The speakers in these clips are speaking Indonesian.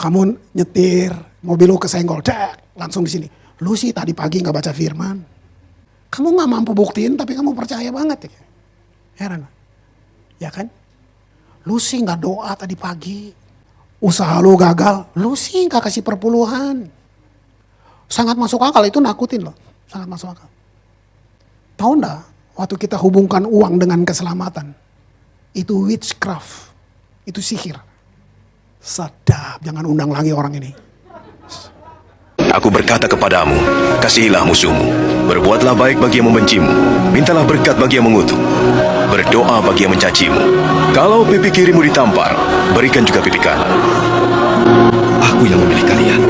Kamu nyetir, mobil lu kesenggol, langsung di sini. Lu sih tadi pagi nggak baca firman. Kamu nggak mampu buktiin, tapi kamu percaya banget. Ya. Heran, ya kan? Lu sih nggak doa tadi pagi. Usaha lu gagal, lu sih nggak kasih perpuluhan. Sangat masuk akal, itu nakutin loh. Sangat masuk akal. Tahu nggak, waktu kita hubungkan uang dengan keselamatan, itu witchcraft, itu sihir. Sadap, jangan undang lagi orang ini. Aku berkata kepadamu, kasihilah musuhmu, berbuatlah baik bagi yang membencimu, mintalah berkat bagi yang mengutuk, berdoa bagi yang mencacimu. Kalau pipi kirimu ditampar, berikan juga pipi kanan. Aku yang memilih kalian.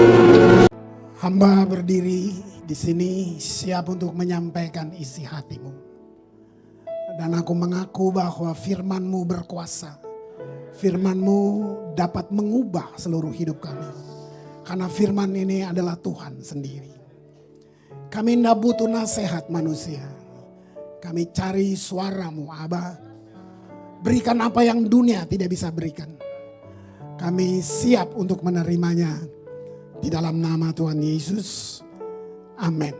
Hamba berdiri di sini siap untuk menyampaikan isi hatimu. Dan aku mengaku bahwa firman-Mu berkuasa. Firman-Mu dapat mengubah seluruh hidup kami. Karena firman ini adalah Tuhan sendiri. Kami tidak butuh nasihat manusia. Kami cari suara-Mu, Aba. Berikan apa yang dunia tidak bisa berikan. Kami siap untuk menerimanya. Di dalam nama Tuhan Yesus. Amin.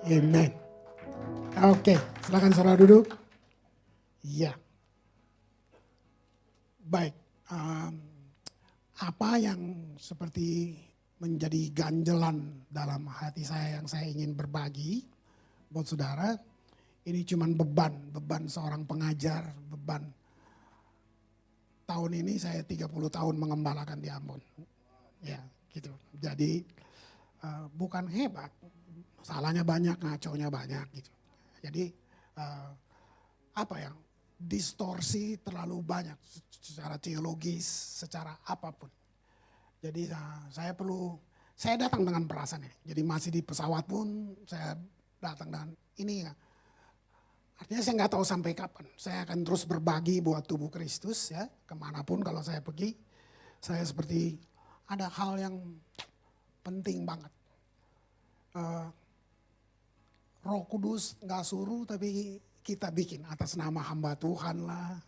Amen. Oke, silakan saudara duduk. Ya. Baik. Apa yang seperti menjadi ganjelan dalam hati saya yang saya ingin berbagi buat saudara. Ini cuma beban seorang pengajar, beban. Tahun ini saya 30 tahun mengembalakan di Ambon. Ya, gitu. Jadi bukan hebat, salahnya banyak, ngaconya banyak gitu. Jadi apa ya, distorsi terlalu banyak secara teologis, secara apapun. Jadi saya datang dengan perasaan ini. Jadi masih di pesawat pun saya datang dengan ini ya. Artinya saya nggak tahu sampai kapan. Saya akan terus berbagi buat tubuh Kristus ya. Kemanapun kalau saya pergi. Saya seperti ada hal yang penting banget. Roh Kudus nggak suruh tapi kita bikin atas nama hamba Tuhan lah.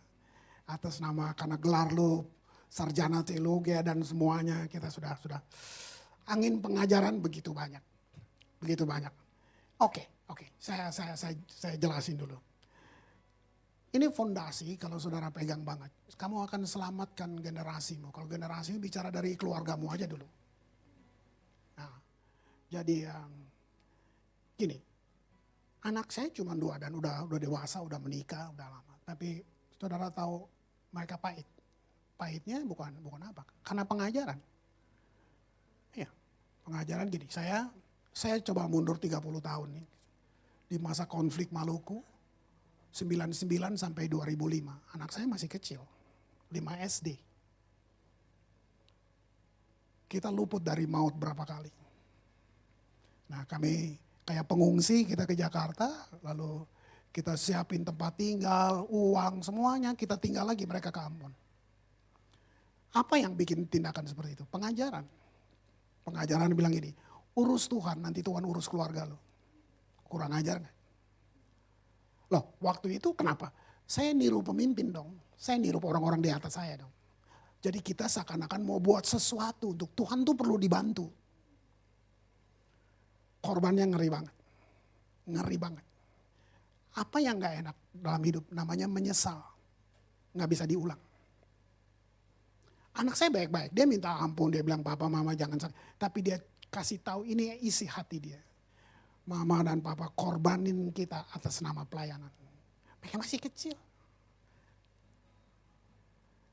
Atas nama karena gelar lu sarjana teologi dan semuanya kita sudah angin pengajaran begitu banyak. Begitu banyak. Oke. Saya jelasin dulu. Ini fondasi kalau saudara pegang banget. Kamu akan selamatkan generasimu. Kalau generasimu bicara dari keluargamu aja dulu. Nah, jadi gini. Anak saya cuma 2 dan udah dewasa, udah menikah, udah lama. Tapi saudara tahu mereka pahit. Pahitnya bukan apa? Karena pengajaran. Iya, pengajaran gini. Saya coba mundur 30 tahun nih. Di masa konflik Maluku, 99 sampai 2005. Anak saya masih kecil, 5 SD. Kita luput dari maut berapa kali. Nah kami kayak pengungsi, kita ke Jakarta, lalu kita siapin tempat tinggal, uang, semuanya. Kita tinggal lagi, mereka ke Ambon. Apa yang bikin tindakan seperti itu? Pengajaran. Pengajaran bilang gini, urus Tuhan, nanti Tuhan urus keluarga lo. Kurang ajar gak? Loh, waktu itu kenapa? Saya niru pemimpin dong. Saya niru orang-orang di atas saya dong. Jadi kita seakan-akan mau buat sesuatu untuk Tuhan tuh perlu dibantu. Korbannya ngeri banget. Ngeri banget. Apa yang gak enak dalam hidup? Namanya menyesal. Gak bisa diulang. Anak saya baik-baik. Dia minta ampun. Dia bilang, papa mama jangan sakit. Tapi dia kasih tahu ini isi hati dia. Mama dan papa korbanin kita atas nama pelayanan. Mereka masih kecil.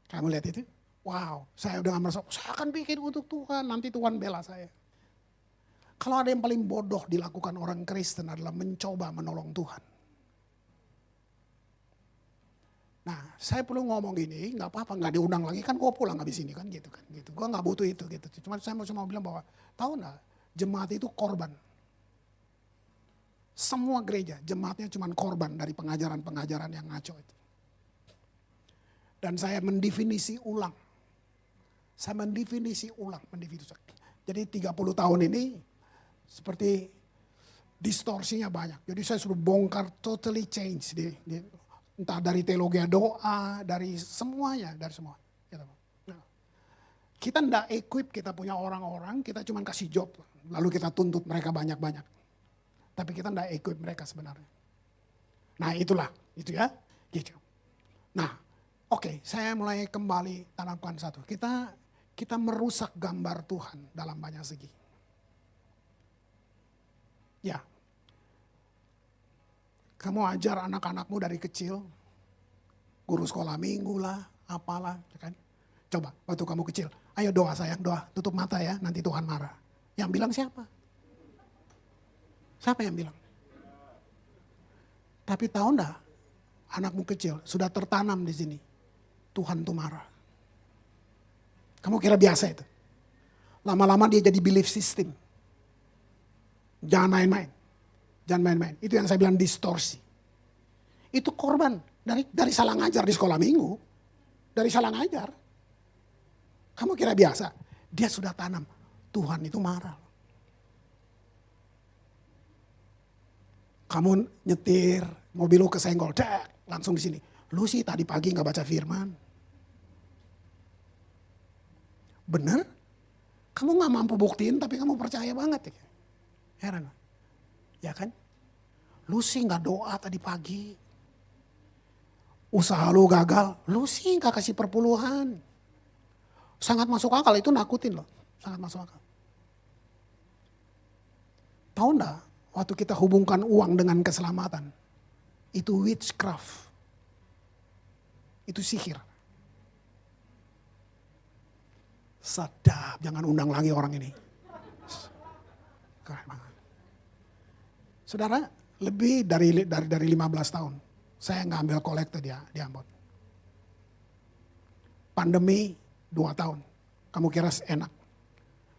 Kamu lihat itu? Wow, saya udah gak merasa, saya akan bikin untuk Tuhan. Nanti Tuhan bela saya. Kalau ada yang paling bodoh dilakukan orang Kristen adalah mencoba menolong Tuhan. Nah, saya perlu ngomong gini, nggak apa-apa, nggak diundang lagi kan, gue pulang habis ini kan, gitu kan, gitu. Gue nggak butuh itu, gitu. Cuma saya mau bilang bahwa, tahu nggak, jemaat itu korban. Semua gereja, jemaatnya cuma korban dari pengajaran-pengajaran yang ngaco itu. Dan saya mendefinisi ulang. Jadi 30 tahun ini, seperti distorsinya banyak. Jadi saya suruh bongkar totally change. Entah dari teologi doa, dari semuanya, dari semua. Kita ndak equip, kita punya orang-orang, kita cuma kasih job. Lalu kita tuntut mereka banyak-banyak. Tapi kita ndak equip mereka sebenarnya. Nah itulah, itu ya. Gitu. Nah, oke, saya mulai kembali tanamkan satu. Kita merusak gambar Tuhan dalam banyak segi. Ya. Kamu ajar anak-anakmu dari kecil, guru sekolah minggu lah, apalah, ya kan? Coba waktu kamu kecil, ayo doa sayang, doa, tutup mata ya, nanti Tuhan marah. Yang bilang siapa? Siapa yang bilang? Tapi tahu enggak, anakmu kecil sudah tertanam di sini, Tuhan tuh marah. Kamu kira biasa itu? Lama-lama dia jadi belief system. Jangan main-main. Jangan main-main. Itu yang saya bilang distorsi. Itu korban dari salah ngajar di sekolah minggu. Dari salah ngajar. Kamu kira biasa? Dia sudah tanam. Tuhan itu marah. Kamu nyetir, mobil lu kesenggol, langsung di sini. Lu sih tadi pagi nggak baca firman. Bener? Kamu nggak mampu buktiin, tapi kamu percaya banget ya. Heran, ya kan? Lu sih nggak doa tadi pagi. Usaha lu gagal, lu sih nggak kasih perpuluhan. Sangat masuk akal, itu nakutin loh. Sangat masuk akal. Tahu enggak, waktu kita hubungkan uang dengan keselamatan, itu witchcraft. Itu sihir. Sadap, jangan undang lagi orang ini. Keren banget. Saudara, lebih dari 15 tahun, saya ngambil kolektor di Ambon. Pandemi 2 tahun, kamu kira enak.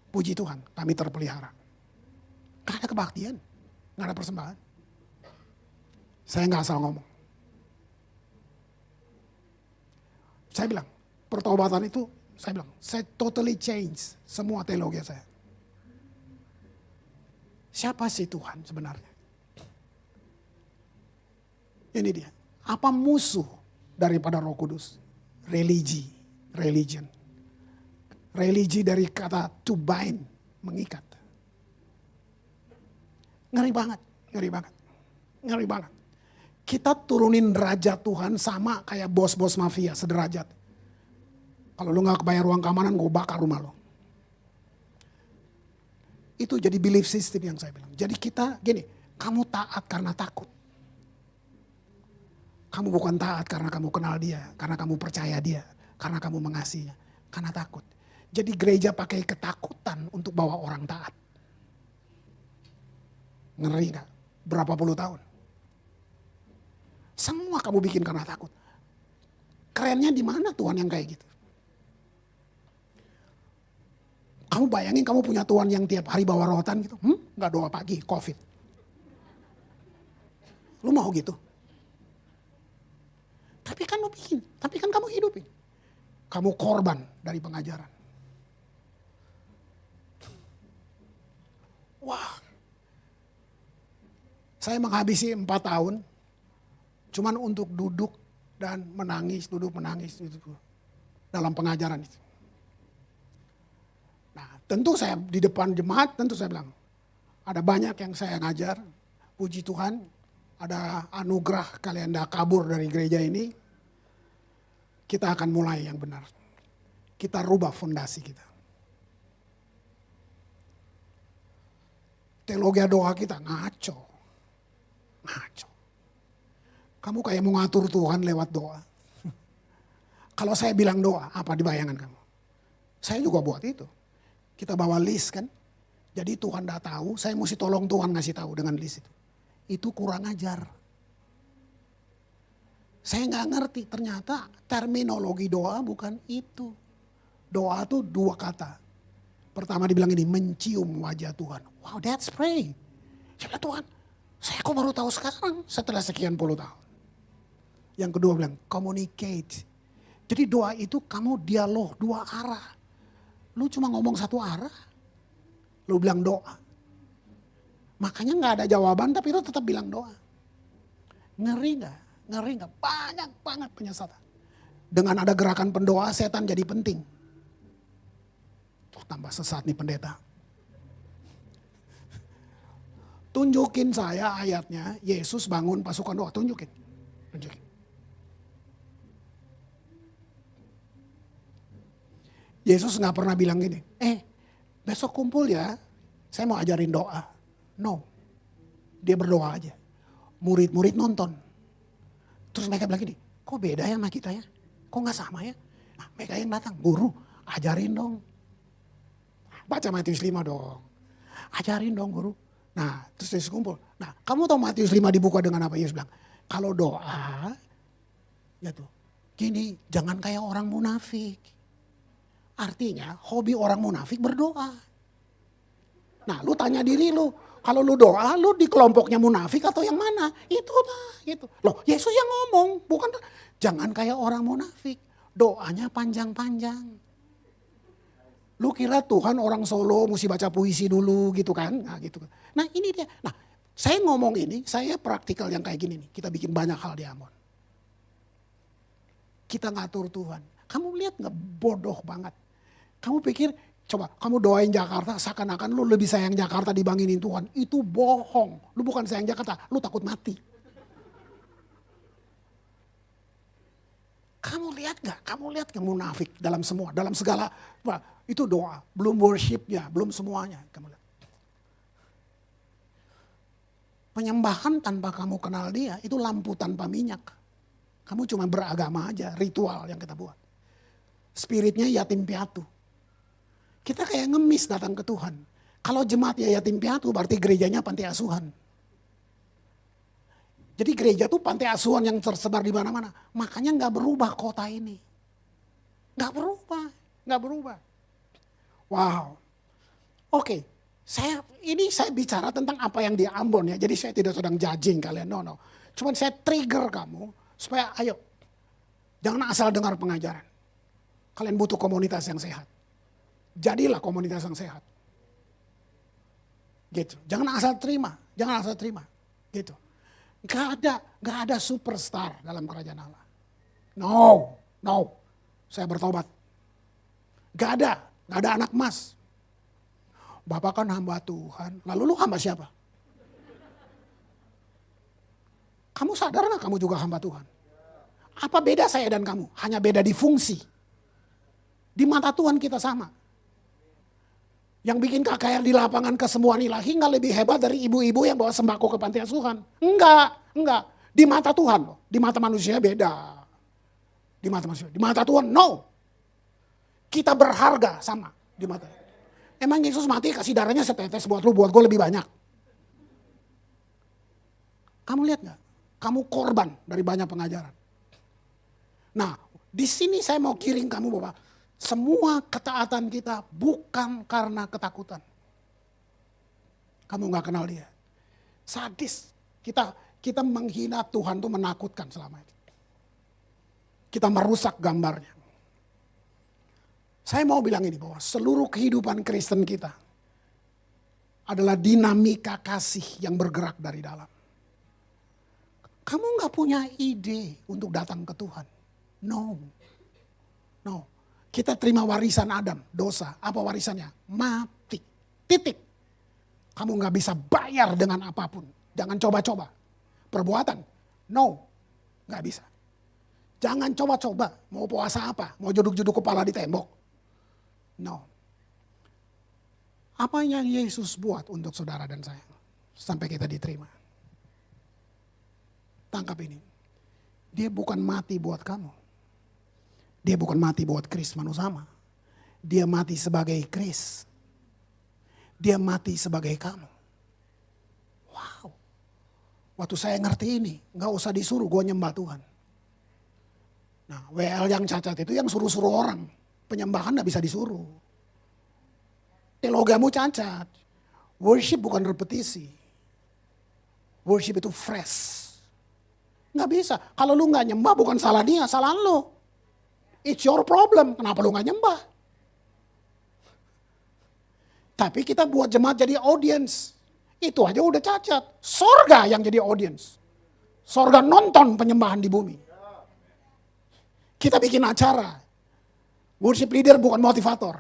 Puji Tuhan, kami terpelihara. Gak ada kebaktian, gak ada persembahan. Saya gak asal ngomong. Saya bilang, pertobatan itu, saya totally change semua teologi saya. Siapa sih Tuhan sebenarnya? Ini dia, apa musuh daripada Roh Kudus? Religion. Religi dari kata to bind, mengikat. Ngeri banget. Kita turunin derajat Tuhan sama kayak bos-bos mafia, sederajat. Kalau lu gak kebayar ruang keamanan, gue bakar rumah lo. Itu jadi belief system yang saya bilang. Jadi kita, gini, kamu taat karena takut. Kamu bukan taat karena kamu kenal dia, karena kamu percaya dia, karena kamu mengasihinya, karena takut. Jadi gereja pakai ketakutan untuk bawa orang taat. Ngeri gak? Berapa puluh tahun. Semua kamu bikin karena takut. Kerennya di mana Tuhan yang kayak gitu? Kamu bayangin kamu punya Tuhan yang tiap hari bawa rotan gitu. Gak doa pagi, COVID. Lu mau gitu? Tapi kan lu bikin, tapi kan kamu hidupin. Kamu korban dari pengajaran. Wah, saya menghabisi 4 tahun cuman untuk duduk dan menangis gitu, dalam pengajaran itu. Nah, tentu saya di depan jemaat, tentu saya bilang, ada banyak yang saya ngajar, puji Tuhan, ada anugerah kalian dah kabur dari gereja ini, kita akan mulai yang benar. Kita rubah fondasi kita. Teologi doa kita ngaco. Kamu kayak mau ngatur Tuhan lewat doa. Kalau saya bilang doa, apa di bayangan kamu? Saya juga buat itu. Kita bawa list kan. Jadi Tuhan dah tahu, saya mesti tolong Tuhan ngasih tahu dengan list itu. Itu kurang ajar. Saya nggak ngerti, ternyata terminologi doa bukan itu. Doa itu 2 kata. Pertama dibilang ini, mencium wajah Tuhan. Wow, that's pray. Saya bilang, Tuhan, saya kok baru tahu sekarang setelah sekian puluh tahun. Yang kedua bilang, communicate. Jadi doa itu kamu dialog 2 arah. Lu cuma ngomong 1 arah, lu bilang doa. Makanya gak ada jawaban tapi lu tetap bilang doa. Ngeri gak? Banyak banget penyesatan. Dengan ada gerakan pendoa, setan jadi penting. Tambah sesat nih pendeta. Tunjukin saya ayatnya, Yesus bangun pasukan doa. Tunjukin. Yesus gak pernah bilang gini, besok kumpul ya, saya mau ajarin doa. No. Dia berdoa aja. Murid-murid nonton. Terus mereka bilang gini, kok beda ya sama kita ya? Kok gak sama ya? Nah, mereka yang datang, guru, ajarin dong. Baca Matius 5 dong. Ajarin dong guru. Nah, terus Yesus kumpul. Nah, kamu tahu Matius 5 dibuka dengan apa? Yesus bilang, kalau doa, ya tuh, gini, jangan kayak orang munafik. Artinya, hobi orang munafik berdoa. Nah, lu tanya diri lu, kalau lu doa, lu di kelompoknya munafik atau yang mana? Itu lah, gitu. Loh, Yesus yang ngomong, bukan jangan kayak orang munafik. Doanya panjang-panjang. Lu kira Tuhan orang Solo mesti baca puisi dulu gitu kan? Nah gitu. Nah ini dia. Nah saya ngomong ini, saya praktikal yang kayak gini nih. Kita bikin banyak hal di Ambon. Kita ngatur Tuhan. Kamu lihat gak bodoh banget. Kamu pikir, coba kamu doain Jakarta seakan-akan lu lebih sayang Jakarta dibandingin Tuhan. Itu bohong. Lu bukan sayang Jakarta, lu takut mati. Kamu lihat gak? Kamu lihat gak munafik dalam semua, dalam segala. Wah, itu doa, belum worshipnya, belum semuanya. Kamu lihat. Penyembahan tanpa kamu kenal dia, itu lampu tanpa minyak. Kamu cuma beragama aja, ritual yang kita buat. Spiritnya yatim piatu. Kita kayak ngemis datang ke Tuhan. Kalau jemaatnya yatim piatu, berarti gerejanya panti asuhan. Jadi gereja tuh panti asuhan yang tersebar di mana-mana. Makanya gak berubah kota ini. Gak berubah. Wow. Oke, saya bicara tentang apa yang di Ambon ya. Jadi saya tidak sedang judging kalian. No. Cuman saya trigger kamu supaya ayo. Jangan asal dengar pengajaran. Kalian butuh komunitas yang sehat. Jadilah komunitas yang sehat. Gitu. Jangan asal terima. Gitu. Gak ada superstar dalam kerajaan Allah. No. Saya bertobat. Gak ada anak emas. Bapak kan hamba Tuhan. Lalu lu hamba siapa? Kamu sadar gak kamu juga hamba Tuhan? Apa beda saya dan kamu? Hanya beda di fungsi. Di mata Tuhan kita sama. Yang bikin KKR di lapangan kesembuhan ilahi nggak lebih hebat dari ibu-ibu yang bawa sembako ke panti asuhan. Enggak. Di mata Tuhan loh. Di mata manusia beda. Di mata Tuhan no. Kita berharga sama di mata. Emang Yesus mati kasih darahnya setetes buat lu, buat gue lebih banyak. Kamu lihat gak? Kamu korban dari banyak pengajaran. Nah, di sini saya mau kirim kamu bahwa semua ketaatan kita bukan karena ketakutan. Kamu gak kenal dia. Sadis. Kita menghina Tuhan itu menakutkan selama ini. Kita merusak gambarnya. Saya mau bilang ini bahwa seluruh kehidupan Kristen kita adalah dinamika kasih yang bergerak dari dalam. Kamu gak punya ide untuk datang ke Tuhan. No. Kita terima warisan Adam, dosa. Apa warisannya? Mati. Titik. Kamu gak bisa bayar dengan apapun. Jangan coba-coba. Perbuatan? No. Gak bisa. Jangan coba-coba. Mau puasa apa? Mau juduk-juduk kepala di tembok? No. Apa yang Yesus buat untuk saudara dan saya? Sampai kita diterima. Tangkap ini. Dia bukan mati buat kamu. Dia bukan mati buat Kris Manusama. Dia mati sebagai Kris. Dia mati sebagai kamu. Wow. Waktu saya ngerti ini, gak usah disuruh gue nyembah Tuhan. Nah, WL yang cacat itu yang suruh-suruh orang. Penyembahan gak bisa disuruh. Teologiamu cacat. Worship bukan repetisi. Worship itu fresh. Gak bisa. Kalau lu gak nyembah bukan salah dia, salah lu. It's your problem. Kenapa lu gak nyembah? Tapi kita buat jemaat jadi audience. Itu aja udah cacat. Sorga yang jadi audience. Sorga nonton penyembahan di bumi. Kita bikin acara. Worship leader bukan motivator.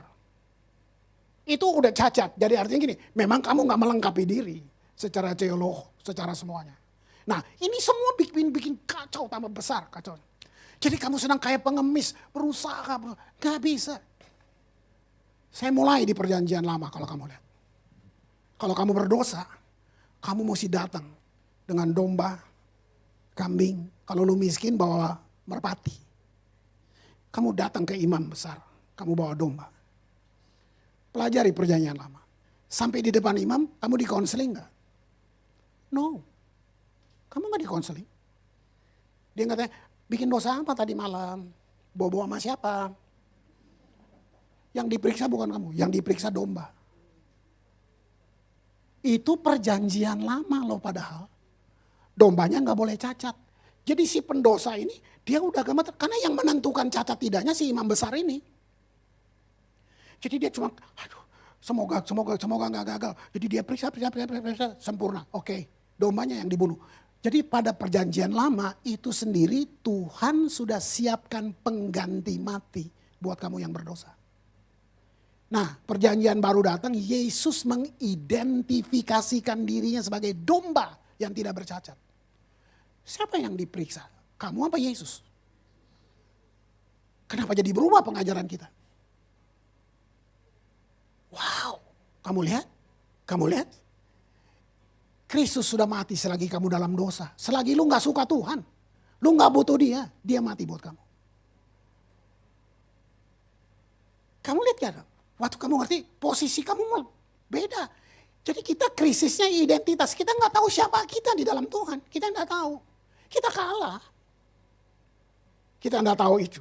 itu udah cacat. Jadi artinya gini, memang kamu gak melengkapi diri secara teolog, secara semuanya. Nah ini semua bikin kacau tambah besar kacau. Jadi kamu sedang kayak pengemis, berusaha, gak bisa. Saya mulai di perjanjian lama kalau kamu lihat. Kalau kamu berdosa, kamu mesti datang dengan domba, kambing. Kalau lu miskin bawa merpati. Kamu datang ke imam besar, kamu bawa domba. Pelajari perjanjian lama. Sampai di depan imam, kamu dikonseling gak? No. Kamu gak dikonseling. Dia katanya, bikin dosa apa tadi malam? Bobo sama siapa? Yang diperiksa bukan kamu, yang diperiksa domba. Itu perjanjian lama loh padahal. Dombanya gak boleh cacat. Jadi si pendosa ini, dia udah gemeter. Karena yang menentukan cacat tidaknya si imam besar ini. Jadi dia cuma, aduh semoga gak gagal. Jadi dia periksa, sempurna. Oke, dombanya yang dibunuh. Jadi pada perjanjian lama itu sendiri Tuhan sudah siapkan pengganti mati buat kamu yang berdosa. Nah perjanjian baru datang, Yesus mengidentifikasikan dirinya sebagai domba yang tidak bercacat. Siapa yang diperiksa? Kamu apa Yesus? Kenapa jadi berubah pengajaran kita? Wow, kamu lihat? Kamu lihat? Kristus sudah mati selagi kamu dalam dosa. Selagi lu gak suka Tuhan. Lu gak butuh dia. Dia mati buat kamu. Kamu lihat gak? Waktu kamu ngerti posisi kamu beda. Jadi kita krisisnya identitas. Kita gak tahu siapa kita di dalam Tuhan. Kita gak tahu. Kita kalah. Kita gak tahu itu.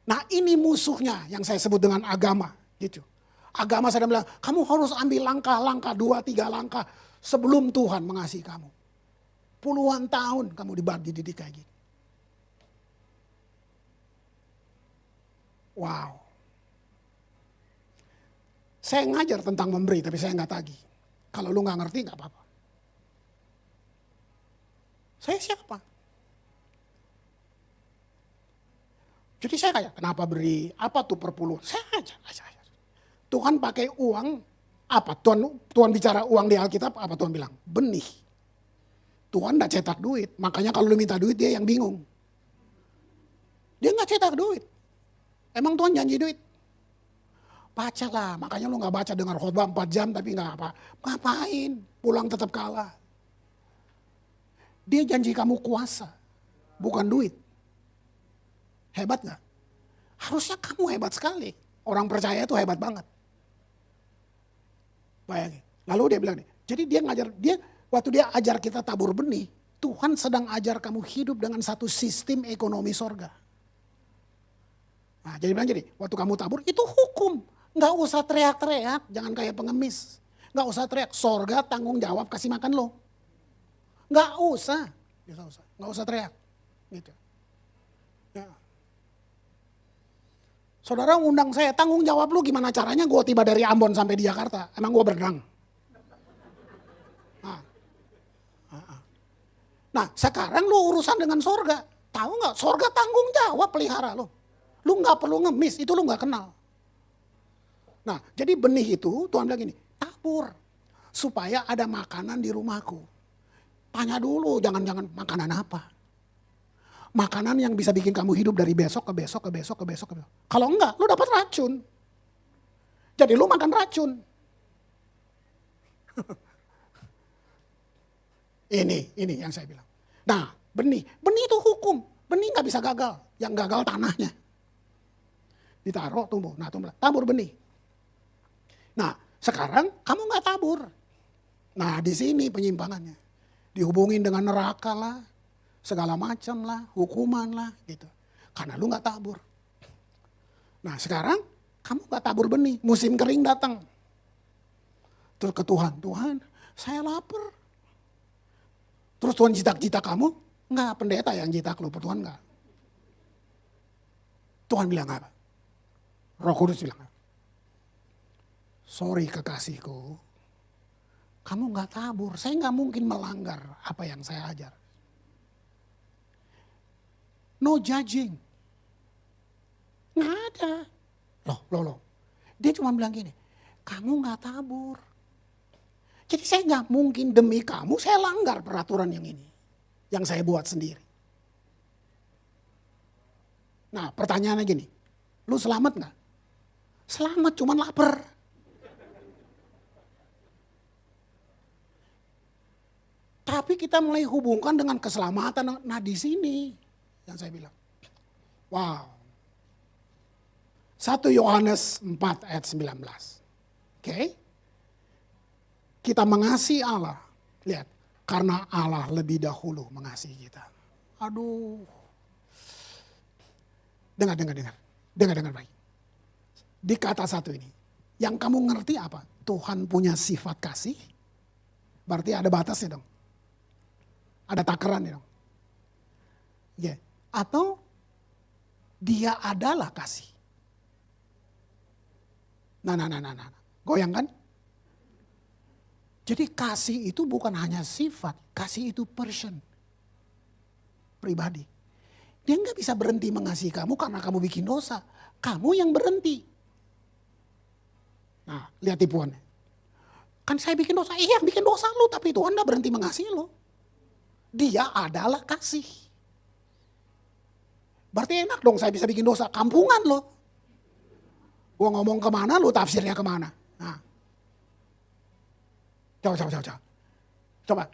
Nah ini musuhnya yang saya sebut dengan agama. Gitu. Agama sedang bilang, kamu harus ambil langkah-langkah, 2-3 langkah sebelum Tuhan mengasihi kamu. Puluhan tahun kamu dididik kayak gini. Wow. Saya ngajar tentang memberi, tapi saya nggak tagih. Kalau lu nggak ngerti nggak apa-apa. Saya siapa? Jadi saya kayak, kenapa beri? Apa tuh perpuluhan? Saya ajar. Tuhan pakai uang, apa? Tuhan bicara uang di Alkitab, apa Tuhan bilang? Benih. Tuhan gak cetak duit, makanya kalau lu minta duit dia yang bingung. Dia gak cetak duit. Emang Tuhan janji duit? Bacalah, makanya lu gak baca dengar khotbah 4 jam tapi gak apa. Ngapain? Pulang tetap kalah. Dia janji kamu kuasa, bukan duit. Hebat gak? Harusnya kamu hebat sekali. Orang percaya itu hebat banget. Bayangin. Lalu dia bilang, jadi dia ngajar, waktu dia ajar kita tabur benih, Tuhan sedang ajar kamu hidup dengan satu sistem ekonomi sorga. Nah jadi bilang jadi, waktu kamu tabur itu hukum. Nggak usah teriak-teriak, jangan kayak pengemis. Nggak usah teriak, sorga tanggung jawab kasih makan lo. Nggak usah, nggak usah teriak. Gitu. Ya. Saudara undang saya, tanggung jawab lu gimana caranya gue tiba dari Ambon sampai di Jakarta. Emang gue berenang? Nah sekarang lu urusan dengan sorga. Tahu gak? Sorga tanggung jawab pelihara lu. Lu gak perlu ngemis, itu lu gak kenal. Nah jadi benih itu Tuhan bilang gini, tabur. Supaya ada makanan di rumahku. Tanya dulu, jangan-jangan makanan apa. Makanan yang bisa bikin kamu hidup dari besok ke besok. Kalau enggak, lu dapat racun. Jadi lu makan racun. Ini yang saya bilang. Nah, benih itu hukum. Benih nggak bisa gagal. Yang gagal tanahnya. Ditaruh, tumbuh. Nah, tabur benih. Nah, sekarang kamu nggak tabur. Nah, di sini penyimpangannya. Dihubungin dengan neraka lah. Segala macam lah, hukuman lah gitu. Karena lu gak tabur. Nah sekarang kamu gak tabur benih, musim kering datang. Terus ke Tuhan, Tuhan saya lapar. Terus Tuhan jitak-jitak kamu? Enggak, pendeta yang jitak lu, Tuhan enggak. Tuhan bilang apa? Roh Kudus bilang apa? Sorry kekasihku, kamu gak tabur, saya gak mungkin melanggar apa yang saya ajar. No judging. Nggak ada. Loh. Dia cuma bilang gini, kamu gak tabur. Jadi saya gak mungkin demi kamu saya langgar peraturan yang ini. Yang saya buat sendiri. Nah pertanyaannya gini, lu selamat gak? Selamat, cuman lapar. Tapi kita mulai hubungkan dengan keselamatan. Nah di sini yang saya bilang, wow. 1 Yohanes 4 ayat 19. Oke. Kita mengasihi Allah. Lihat, karena Allah lebih dahulu mengasihi kita. Aduh. Dengar baik. Di kata satu ini, yang kamu ngerti apa? Tuhan punya sifat kasih. Berarti ada batasnya dong. Ada takarannya dong. Ya. Atau dia adalah kasih. Nah. Goyang kan? Jadi kasih itu bukan hanya sifat. Kasih itu person. Pribadi. Dia nggak bisa berhenti mengasihi kamu karena kamu bikin dosa. Kamu yang berhenti. Nah, lihat tipuannya. Kan saya bikin dosa. Iya, bikin dosa lu. Tapi Tuhan nggak berhenti mengasihi lu. Dia adalah kasih. Berarti enak dong saya bisa bikin dosa. Kampungan lo. Gua ngomong kemana, lu tafsirnya kemana. Nah. Coba.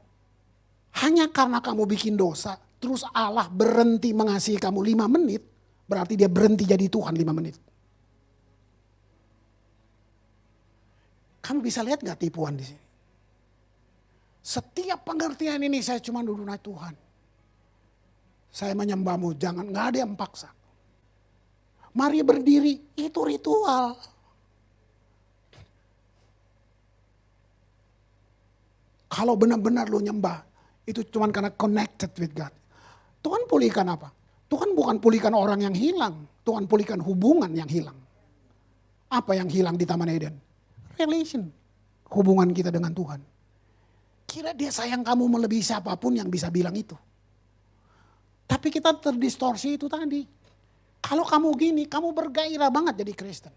Hanya karena kamu bikin dosa, terus Allah berhenti mengasihi kamu 5 menit, berarti dia berhenti jadi Tuhan 5 menit. Kamu bisa lihat gak tipuan di sini? Setiap pengertian ini saya cuma duduk naik Tuhan. Saya menyembahmu, jangan, gak ada yang paksa. Mari berdiri, itu ritual. Kalau benar-benar lu nyembah, itu cuma karena connected with God. Tuhan pulihkan apa? Tuhan bukan pulihkan orang yang hilang. Tuhan pulihkan hubungan yang hilang. Apa yang hilang di Taman Eden? Relation. Hubungan kita dengan Tuhan. Kira dia sayang kamu melebihi siapapun yang bisa bilang itu. Tapi kita terdistorsi itu tadi. Kalau kamu gini, kamu bergairah banget jadi Kristen.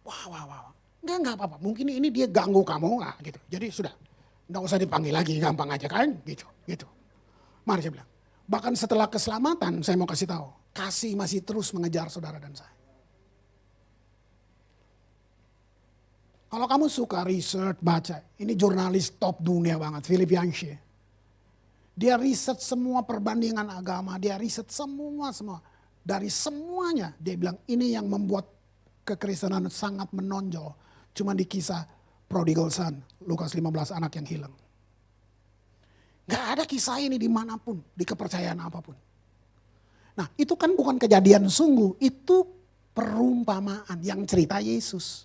Wah. Enggak apa-apa. Mungkin ini dia ganggu kamu nggak gitu. Jadi sudah, nggak usah dipanggil lagi, gampang aja kan? Gitu. Mari saya bilang. Bahkan setelah keselamatan, saya mau kasih tahu, kasih masih terus mengejar saudara dan saya. Kalau kamu suka research, baca, ini jurnalis top dunia banget, Philip Yancey. Dia riset semua perbandingan agama, dia riset semua. Dari semuanya, dia bilang ini yang membuat kekristenan sangat menonjol. Cuma di kisah prodigal son, Lukas 15, anak yang hilang. Gak ada kisah ini dimanapun, di kepercayaan apapun. Nah itu kan bukan kejadian sungguh, itu perumpamaan yang cerita Yesus.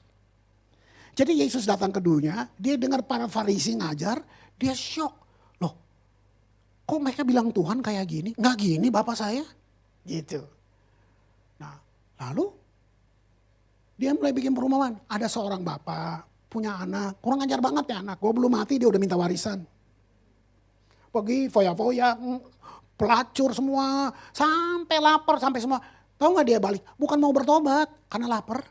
Jadi Yesus datang ke dunia, dia dengar para Farisi ngajar, dia shock. Loh, kok mereka bilang Tuhan kayak gini? Nggak gini Bapak saya? Gitu. Nah, lalu dia mulai bikin perumpamaan. Ada seorang bapak, punya anak, kurang ajar banget ya anak. Gue belum mati dia udah minta warisan. Pergi foya-foya, pelacur semua, sampai lapar, sampai semua. Tahu nggak dia balik? Bukan mau bertobat, karena lapar.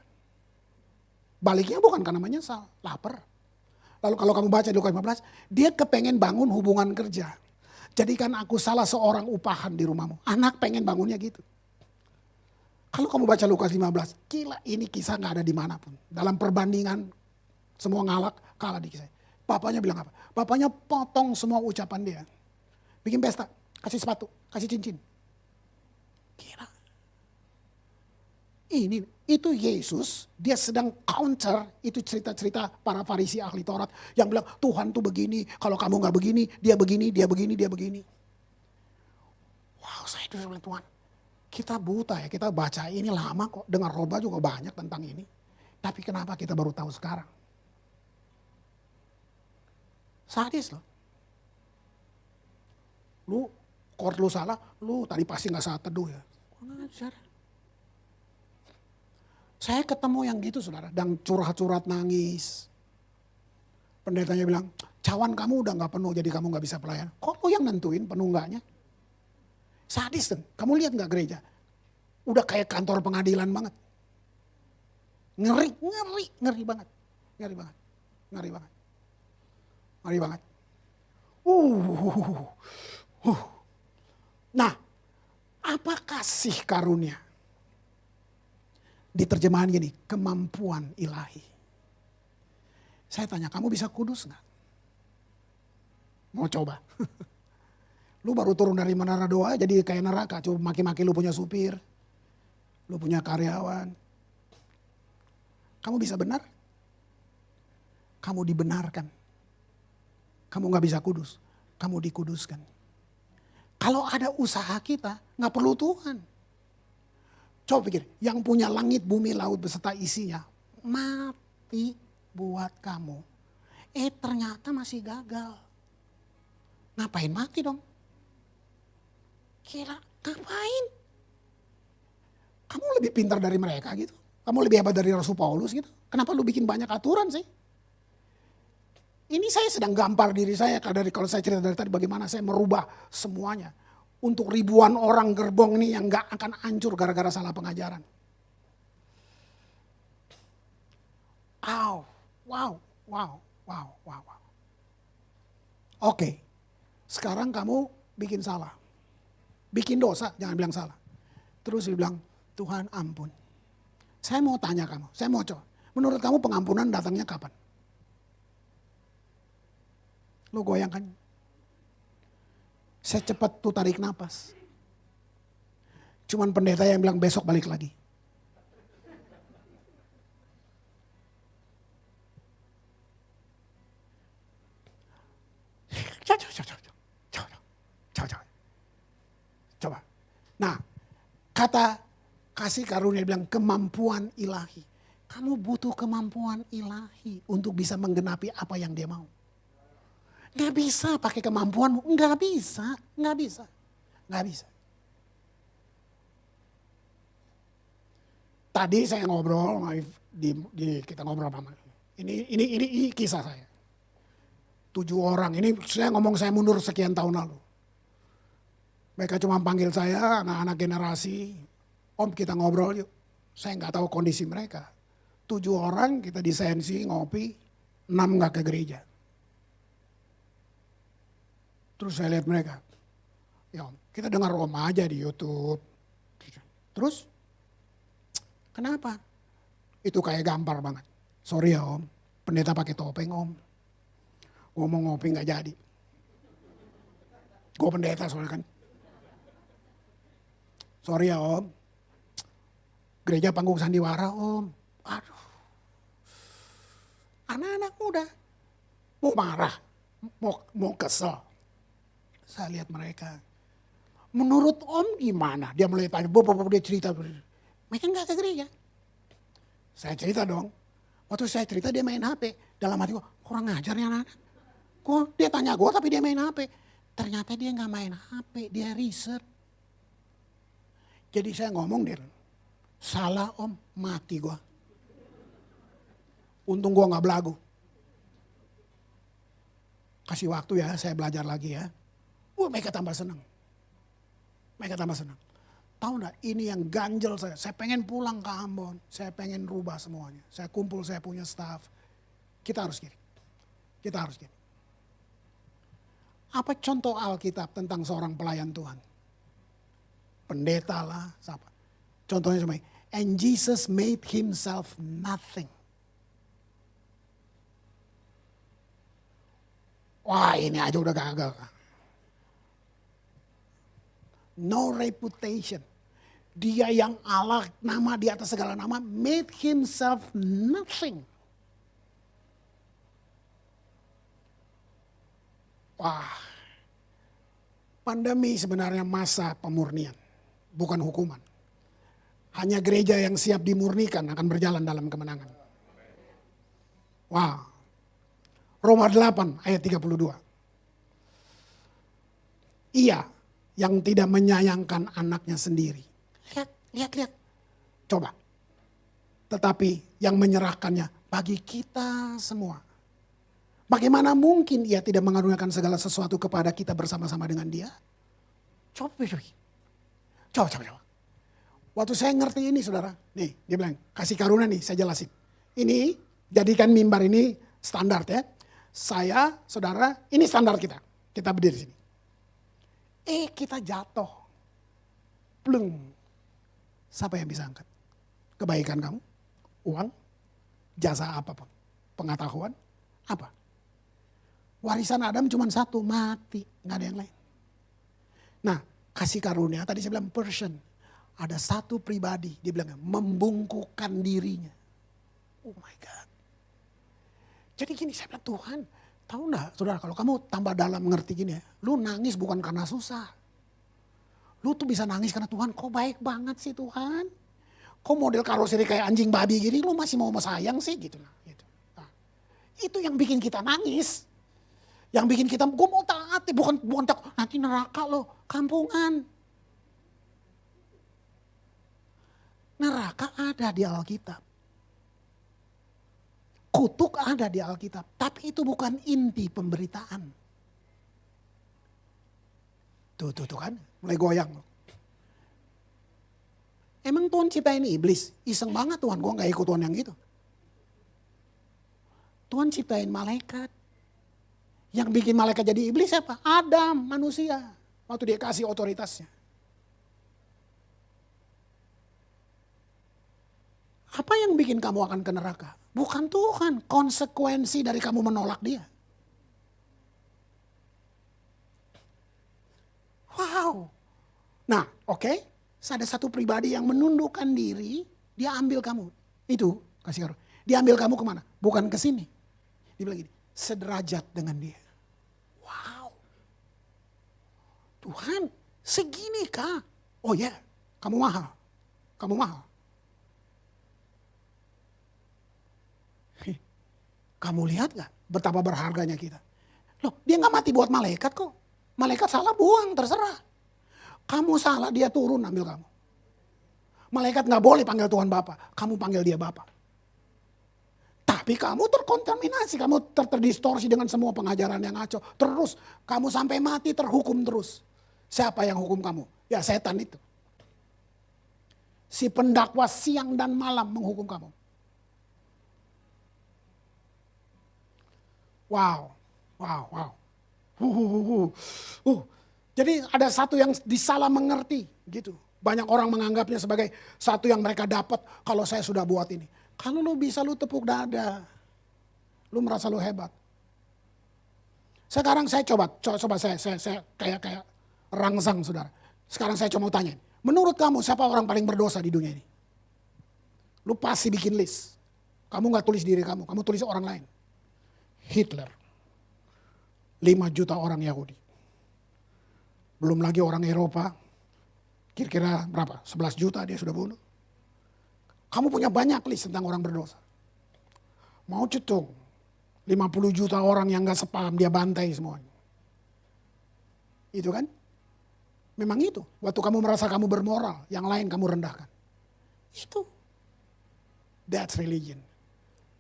Baliknya bukan karena menyesal, lapar. Lalu kalau kamu baca di Lukas 15, dia kepengen bangun hubungan kerja. Jadikan aku salah seorang upahan di rumahmu. Anak pengen bangunnya gitu. Kalau kamu baca Lukas 15, gila ini kisah gak ada dimanapun. Dalam perbandingan, semua ngalak, kalah di kisah. Bapaknya bilang apa? Bapaknya potong semua ucapan dia. Bikin pesta, kasih sepatu, kasih cincin. Gila. Itu Yesus, dia sedang counter itu cerita-cerita para Farisi ahli Taurat yang bilang Tuhan tuh begini, kalau kamu gak begini, dia begini, dia begini, dia begini. Wow, saya dulu bilang Tuhan, kita buta ya, kita baca ini lama kok, dengar khotbah juga banyak tentang ini. Tapi kenapa kita baru tahu sekarang? Sadis loh. Lu salah, lu tadi pasti gak saat teduh ya. Ngajar. Saya ketemu yang gitu saudara, dan curhat-curhat nangis. Pendetanya bilang, cawan kamu udah gak penuh jadi kamu gak bisa pelayan. Kok lu yang nentuin penuh enggaknya? Sadis kan, kamu lihat gak gereja? Udah kayak kantor pengadilan banget. Ngeri banget. Ngeri banget. Ngeri banget. Ngeri banget. Nah, apa kasih karunia? Di terjemahan gini, kemampuan ilahi. Saya tanya, kamu bisa kudus nggak? Mau coba? Lu baru turun dari menara doa jadi kayak neraka. Coba maki-maki lu punya supir. Lu punya karyawan. Kamu bisa benar? Kamu dibenarkan. Kamu gak bisa kudus. Kamu dikuduskan. Kalau ada usaha kita gak perlu Tuhan. Coba pikir, yang punya langit, bumi, laut beserta isinya. Mati buat kamu. Ternyata masih gagal. Ngapain mati dong? Kira ngapain? Kamu lebih pintar dari mereka gitu. Kamu lebih hebat dari Rasul Paulus gitu. Kenapa lu bikin banyak aturan sih? Ini saya sedang gampar diri saya. Kalau saya cerita dari tadi bagaimana saya merubah semuanya. Untuk ribuan orang gerbong ini yang gak akan hancur gara-gara salah pengajaran. Wow. Oke, sekarang kamu bikin salah. Bikin dosa, jangan bilang salah. Terus dia bilang, Tuhan ampun. Saya mau tanya kamu, saya mau coba. Menurut kamu pengampunan datangnya kapan? Lu goyangkan. Secepat tuh tarik napas. Cuman pendeta yang bilang besok balik lagi. Coba. Nah, kata kasih karunia bilang kemampuan ilahi. Kamu butuh kemampuan ilahi untuk bisa menggenapi apa yang dia mau. Gak bisa pakai kemampuanmu, gak bisa. Tadi saya ngobrol, kita ngobrol sama ini kisah saya. 7 orang, ini saya ngomong saya mundur sekian tahun lalu. Mereka cuma panggil saya, anak-anak generasi, Om kita ngobrol yuk. Saya nggak tahu kondisi mereka. 7 orang kita di sensi ngopi, 6 nggak ke gereja. Terus saya lihat mereka, ya Om, kita dengar Om aja di YouTube. Terus, kenapa? Itu kayak gampar banget. Sorry ya Om, pendeta pakai topeng Om. Gue mau ngopi nggak jadi. Gue pendeta soalnya kan. Sorry ya Om, gereja panggung sandiwara Om. Aduh, anak-anak muda mau marah, mau kesel. Saya lihat mereka. Menurut Om gimana? Dia mulai tanya, dia cerita. Mereka nggak ke gereja. Saya cerita dong. Waktu saya cerita dia main HP. Dalam hati gue, kurang ajar ya anak-anak. Dia tanya gue tapi dia main HP. Ternyata dia nggak main HP, dia riset. Jadi saya ngomong dia, salah Om, mati gue. Untung gue nggak belagu. Kasih waktu ya, saya belajar lagi ya. Mereka tambah senang. Tahu nggak? Ini yang ganjel saya. Saya pengen pulang ke Ambon. Saya pengen rubah semuanya. Saya kumpul, saya punya staff. Kita harus gini. Apa contoh Alkitab tentang seorang pelayan Tuhan? Pendeta lah, siapa? Contohnya cuma, and Jesus made himself nothing. Wah ini aja udah gagal. No reputation. Dia yang Allah, nama di atas segala nama, made himself nothing. Wah, pandemi sebenarnya masa pemurnian, bukan hukuman. Hanya gereja yang siap dimurnikan akan berjalan dalam kemenangan. Wah, Roma 8 ayat 32. Ia yang tidak menyayangkan anaknya sendiri. Lihat. Coba. Tetapi yang menyerahkannya bagi kita semua. Bagaimana mungkin ia tidak mengaruniakan segala sesuatu kepada kita bersama-sama dengan dia? Coba. Waktu saya ngerti ini saudara, nih dia bilang, kasih karunia nih saya jelasin. Ini jadikan mimbar ini standar ya. Saya, saudara, ini standar kita. Kita berdiri sini. Kita jatuh. Plung. Siapa yang bisa angkat? Kebaikan kamu, uang, jasa apapun, pengetahuan, apa? Warisan Adam cuma satu, mati, nggak ada yang lain. Nah, kasih karunia tadi saya bilang person. Ada satu pribadi, dia bilang membungkukkan dirinya. Oh my God. Jadi gini saya bilang, Tuhan, tahu enggak saudara, kalau kamu tambah dalam mengerti gini ya, lu nangis bukan karena susah. Lu tuh bisa nangis karena Tuhan, kok baik banget sih Tuhan. Kok model karoseri kayak anjing babi gini, lu masih mau sayang sih gitu. Nah, itu yang bikin kita nangis. Yang bikin kita, gue mau taati, bukan takut, nanti neraka lo, kampungan. Neraka ada di Alkitab. Kutuk ada di Alkitab, tapi itu bukan inti pemberitaan. Tuh kan, mulai goyang. Emang Tuhan ciptain iblis? Iseng banget Tuhan, gue gak ikut Tuhan yang gitu. Tuhan ciptain malaikat. Yang bikin malaikat jadi iblis siapa? Adam, manusia. Waktu dia kasih otoritasnya. Apa yang bikin kamu akan ke neraka? Bukan Tuhan, konsekuensi dari kamu menolak dia. Wow. Nah, oke. Ada satu pribadi yang menundukkan diri, dia ambil kamu. Itu, kasih karunia. Dia ambil kamu kemana? Bukan ke sini. Dia bilang gini, sederajat dengan dia. Wow. Tuhan, segini kah? Oh ya, kamu mahal. Kamu mahal. Kamu lihat gak betapa berharganya kita? Loh, dia gak mati buat malaikat kok. Malaikat salah buang, terserah. Kamu salah, dia turun ambil kamu. Malaikat gak boleh panggil Tuhan Bapa, kamu panggil dia Bapa. Tapi kamu terkontaminasi, kamu terdistorsi dengan semua pengajaran yang ngaco. Terus kamu sampai mati terhukum terus. Siapa yang hukum kamu? Ya setan itu. Si pendakwa siang dan malam menghukum kamu. Wow. Jadi ada satu yang disalah mengerti gitu. Banyak orang menganggapnya sebagai satu yang mereka dapat kalau saya sudah buat ini. Kalau lu bisa lu tepuk dada. Lu merasa lu hebat. Sekarang saya coba saya kayak rangsang saudara. Sekarang saya coba mau tanya. Menurut kamu siapa orang paling berdosa di dunia ini? Lu pasti bikin list. Kamu gak tulis diri kamu tulis orang lain. Hitler. 5 juta orang Yahudi. Belum lagi orang Eropa. Kira-kira berapa? 11 juta dia sudah bunuh. Kamu punya banyak list tentang orang berdosa. Mau Zedong. 50 juta orang yang gak sepaham dia bantai semuanya. Itu kan? Memang itu. Waktu kamu merasa kamu bermoral, yang lain kamu rendahkan. Itu. That's religion.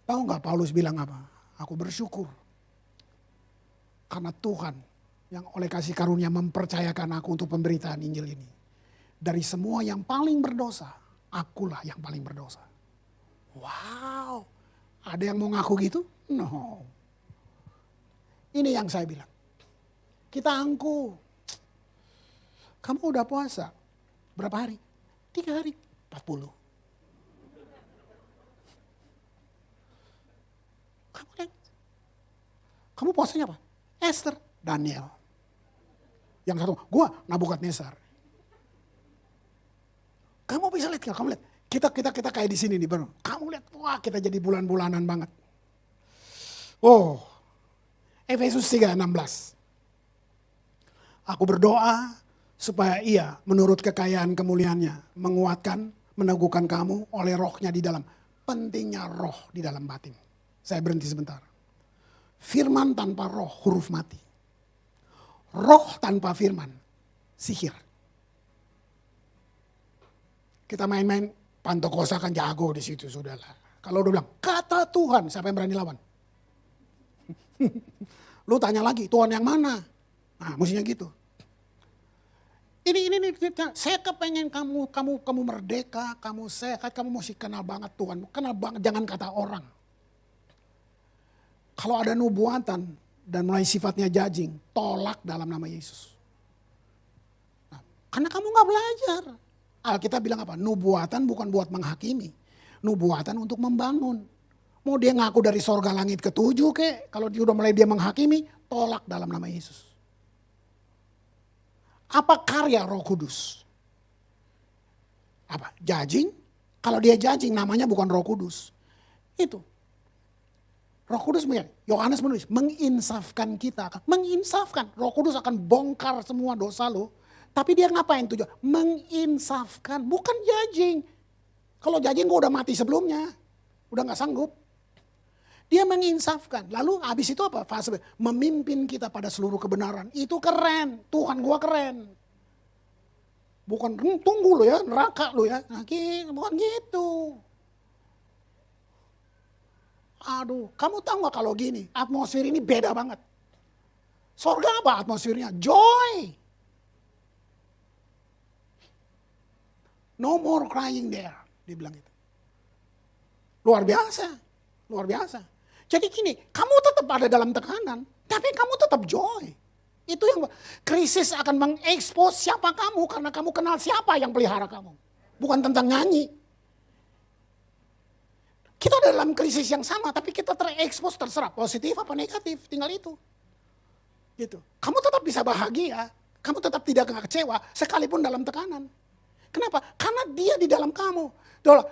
Tahu gak Paulus bilang apa? Aku bersyukur. Karena Tuhan yang oleh kasih karunia mempercayakan aku untuk pemberitaan Injil ini. Dari semua yang paling berdosa, akulah yang paling berdosa. Wow. Ada yang mau ngaku gitu? No. Ini yang saya bilang. Kita angku. Kamu udah puasa. Berapa hari? 3 hari. 40. Kamu lihat. Kamu puasanya apa? Esther, Daniel. Yang satu, gua Nabukadnezar. Kamu bisa lihat, kamu lihat. Kita kayak di sini nih, bro. Kamu lihat, wah kita jadi bulan-bulanan banget. Oh, Efesus 3:16. Aku berdoa supaya ia menurut kekayaan kemuliaannya menguatkan, meneguhkan kamu oleh rohnya di dalam. Pentingnya roh di dalam batin. Saya berhenti sebentar. Firman tanpa roh, huruf mati. Roh tanpa firman, sihir. Kita main-main, Pantokosta kan jago di situ, sudahlah. Kalau udah bilang, kata Tuhan, siapa yang berani lawan? Lu tanya lagi, Tuhan yang mana? Nah, mestinya gitu. Ini, saya kepengen kamu merdeka, kamu sehat, kamu mesti kenal banget Tuhan, kenal banget, jangan kata orang. Kalau ada nubuatan dan mulai sifatnya judging, tolak dalam nama Yesus. Nah, karena kamu gak belajar. Alkitab bilang apa? Nubuatan bukan buat menghakimi, nubuatan untuk membangun. Mau dia ngaku dari sorga langit ketujuh kalau dia udah mulai dia menghakimi, tolak dalam nama Yesus. Apa karya Roh Kudus? Apa? Judging? Kalau dia judging namanya bukan Roh Kudus. Itu. Roh Kudus Yohanes menulis, menginsafkan kita. Menginsafkan. Roh Kudus akan bongkar semua dosa lo. Tapi dia ngapain tujuan? Menginsafkan, bukan judging. Kalau judging gue udah mati sebelumnya. Udah gak sanggup. Dia menginsafkan. Lalu habis itu apa? Fase memimpin kita pada seluruh kebenaran. Itu keren. Tuhan gua keren. Bukan tunggu lo ya, neraka lo ya. Nah, bukan gitu. Aduh, kamu tahu gak kalau gini? Atmosfer ini beda banget. Sorga apa atmosfernya? Joy. No more crying there. Dibilang itu. Luar biasa. Luar biasa. Jadi gini, kamu tetap ada dalam tekanan, tapi kamu tetap joy. Itu yang krisis akan mengekspos siapa kamu, karena kamu kenal siapa yang pelihara kamu. Bukan tentang nyanyi. Kita ada dalam krisis yang sama, tapi kita terekspos, terserah positif apa negatif, tinggal itu. Gitu. Kamu tetap bisa bahagia, kamu tetap tidak kecewa, sekalipun dalam tekanan. Kenapa? Karena dia di dalam kamu.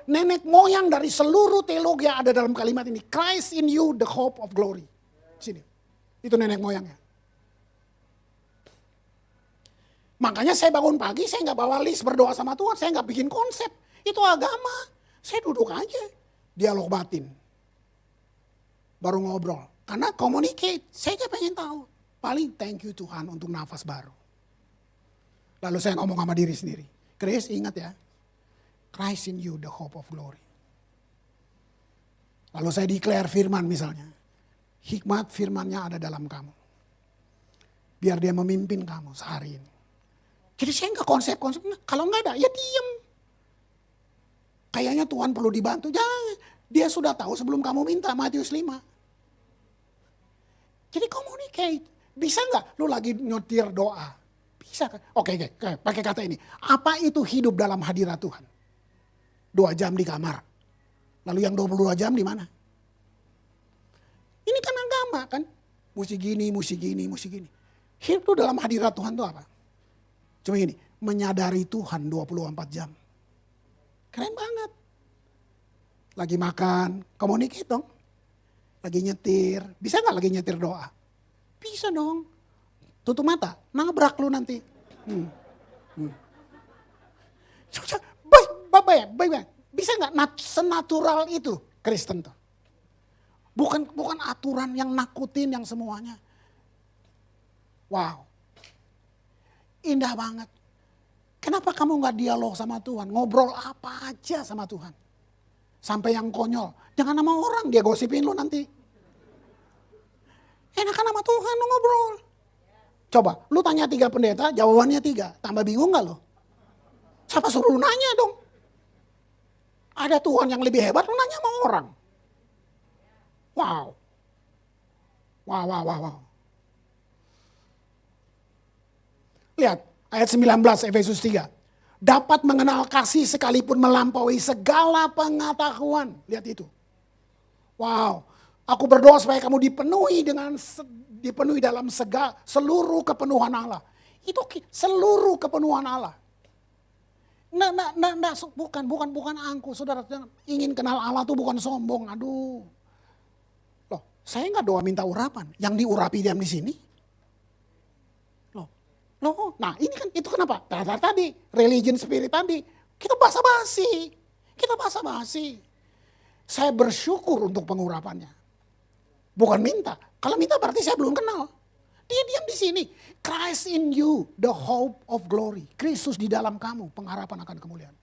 Nenek moyang dari seluruh teologi ada dalam kalimat ini. Christ in you, the hope of glory. Sini. Itu nenek moyangnya. Makanya saya bangun pagi, saya gak bawa list berdoa sama Tuhan. Saya gak bikin konsep. Itu agama. Saya duduk aja. Dialog batin. Baru ngobrol. Karena communicate. Saya gak pengen tahu. Paling thank you Tuhan untuk nafas baru. Lalu saya ngomong sama diri sendiri. Chris, ingat ya. Christ in you, the hope of glory. Lalu saya declare firman misalnya. Hikmat firmannya ada dalam kamu. Biar dia memimpin kamu sehari ini. Jadi saya enggak konsep-konsep. Kalau enggak ada, ya diem. Kayaknya Tuhan perlu dibantu. Jangan. Dia sudah tahu sebelum kamu minta, Matius 5. Jadi communicate. Bisa enggak lu lagi nyetir doa? Bisa kan? Oke, pakai kata ini. Apa itu hidup dalam hadirat Tuhan? 2 jam di kamar. Lalu yang 22 jam di mana? Ini kan agama kan. Mesti gini. Hidup itu dalam hadirat Tuhan itu apa? Cuma gini, menyadari Tuhan 24 jam. Keren banget. Lagi makan, communicate dong. Lagi nyetir, bisa gak lagi nyetir doa? Bisa dong. Tutup mata, nabrak lu nanti. Baik. Bisa nggak senatural itu Kristen tuh? Bukan aturan yang nakutin yang semuanya. Wow, indah banget. Kenapa kamu nggak dialog sama Tuhan? Ngobrol apa aja sama Tuhan. Sampai yang konyol. Jangan sama orang dia gosipin lu nanti. Enakan sama Tuhan lu ngobrol. Coba, lu tanya 3 pendeta, jawabannya 3. Tambah bingung gak lu? Siapa suruh lu nanya dong? Ada Tuhan yang lebih hebat, lu nanya sama orang. Wow. Lihat, ayat 19 Efesus 3. Dapat mengenal kasih sekalipun melampaui segala pengetahuan. Lihat itu. Wow. Aku berdoa supaya kamu dipenuhi dalam seluruh kepenuhan Allah. Itu seluruh kepenuhan Allah. Bukan angku, saudara. Ingin kenal Allah tuh bukan sombong. Aduh. Loh, saya nggak doa minta urapan. Yang diurapi diam di sini. Loh, nah ini kan itu kenapa? Tadi religion spirit tadi kita basa-basi. Saya bersyukur untuk pengurapannya. Bukan minta. Kalau minta berarti saya belum kenal. Dia diam di sini. Christ in you, the hope of glory. Kristus di dalam kamu, pengharapan akan kemuliaan.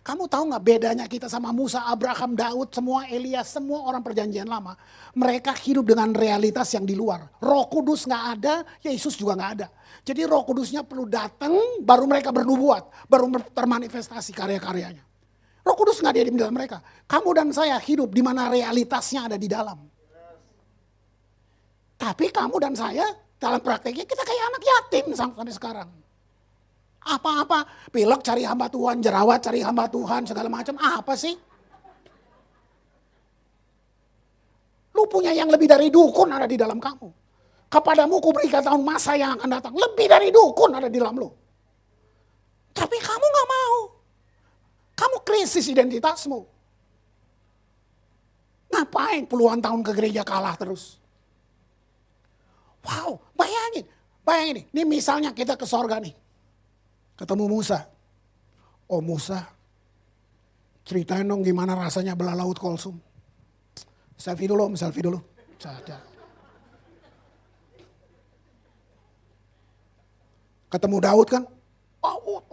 Kamu tahu nggak bedanya kita sama Musa, Abraham, Daud, semua Elia, semua orang perjanjian lama. Mereka hidup dengan realitas yang di luar. Roh Kudus nggak ada, Yesus juga nggak ada. Jadi Roh Kudusnya perlu datang, baru mereka bernubuat, baru termanifestasi karya-karyanya. Roh Kudus nggak ada di dalam mereka. Kamu dan saya hidup di mana realitasnya ada di dalam. Tapi kamu dan saya dalam prakteknya kita kayak anak yatim sampai sekarang. Apa-apa, pilek cari hamba Tuhan, jerawat cari hamba Tuhan, segala macam. Apa sih? Lu punya yang lebih dari dukun ada di dalam kamu. Kepadamu kuberikan tahun masa yang akan datang. Lebih dari dukun ada di dalam lu. Tapi kamu gak mau. Kamu krisis identitasmu. Ngapain puluhan tahun ke gereja kalah terus? Wow, bayangin nih. Ini misalnya kita ke sorga nih. Ketemu Musa. Oh Musa, ceritain dong gimana rasanya belah laut Kulsum. Selfie dulu. Ketemu Daud kan.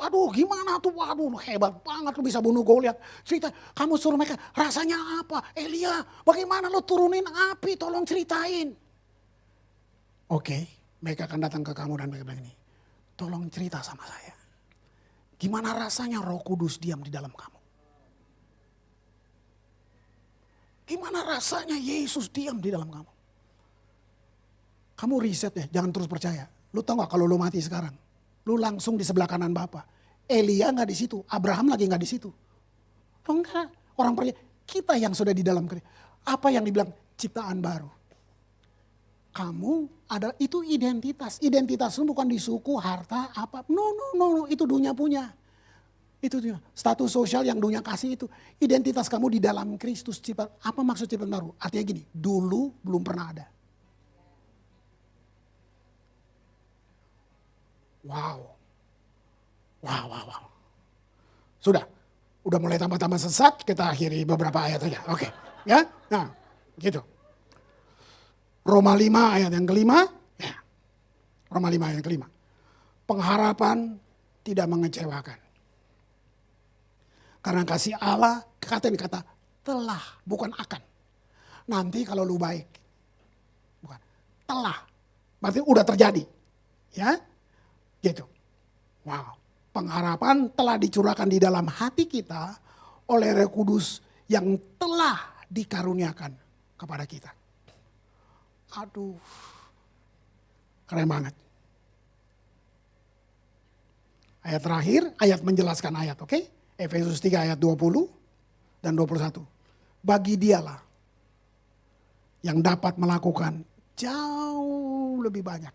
Waduh gimana tuh, waduh hebat banget lu bisa bunuh Goliat. Cerita, kamu suruh mereka rasanya apa? Elia, bagaimana lu turunin api, tolong ceritain. Oke, mereka akan datang ke kamu dan mereka bilang ini, tolong cerita sama saya. Gimana rasanya Roh Kudus diam di dalam kamu? Gimana rasanya Yesus diam di dalam kamu? Kamu riset ya, jangan terus percaya. Lu tahu gak kalau lu mati sekarang? Lu langsung di sebelah kanan Bapa. Elia gak di situ, Abraham lagi gak di situ. Oh enggak, orang percaya. Kita yang sudah di dalam. Apa yang dibilang ciptaan baru? Kamu ada itu identitas. Identitasmu bukan di suku, harta, apa. No. Itu dunia punya. Itu dunia. Status sosial yang dunia kasih itu. Identitas kamu di dalam Kristus. Apa maksud ciptaan baru? Artinya gini, dulu belum pernah ada. Wow. Sudah mulai tambah-tambah sesat, kita akhiri beberapa ayat aja. Oke. Ya, nah gitu. Roma 5 ayat yang kelima. Ya. Roma 5 ayat yang kelima. Pengharapan tidak mengecewakan. Karena kasih Allah, kata telah, bukan akan. Nanti kalau lu baik. Bukan. Telah. Berarti udah terjadi. Ya. Gitu. Wow. Pengharapan telah dicurahkan di dalam hati kita oleh Roh Kudus yang telah dikaruniakan kepada kita. Aduh, keren banget. Ayat terakhir, ayat menjelaskan ayat, oke? Efesus 3 ayat 20 dan 21. Bagi dialah yang dapat melakukan jauh lebih banyak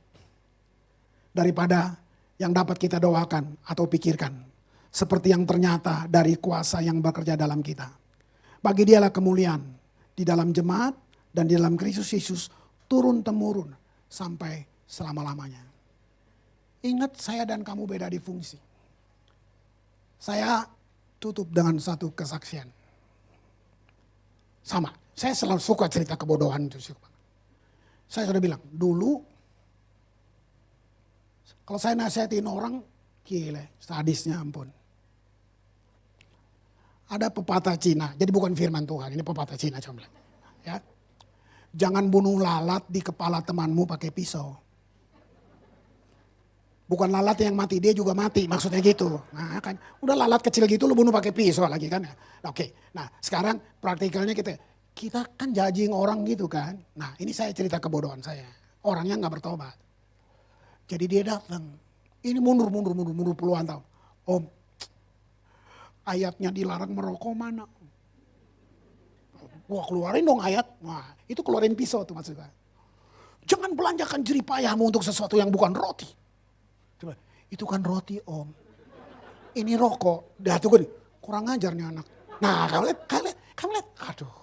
daripada yang dapat kita doakan atau pikirkan. Seperti yang ternyata dari kuasa yang bekerja dalam kita. Bagi dialah kemuliaan di dalam jemaat dan di dalam Kristus Yesus turun-temurun sampai selama-lamanya. Ingat, saya dan kamu beda di fungsi. Saya tutup dengan satu kesaksian. Sama, saya selalu suka cerita kebodohan itu. Saya sudah bilang, dulu kalau saya nasihatin orang, gila, sadisnya ampun. Ada pepatah Cina, jadi bukan firman Tuhan, ini pepatah Cina coba. Ya. Jangan bunuh lalat di kepala temanmu pakai pisau. Bukan lalat yang mati, dia juga mati, maksudnya gitu. Nah kan, udah lalat kecil gitu lu bunuh pakai pisau lagi kan ya. Oke, nah sekarang praktikalnya kita kan judging orang gitu kan. Nah ini saya cerita kebodohan saya. Orangnya gak bertobat. Jadi dia datang, ini mundur puluhan tahun. Om, ayatnya dilarang merokok mana? Wah keluarin dong ayat. Wah itu keluarin pisau tuh maksudnya. Jangan belanjakan jerih payahmu untuk sesuatu yang bukan roti. Coba, itu kan roti om. Ini rokok. Dah tuh kurang ajar nih anak. Nah kamu lihat. Aduh.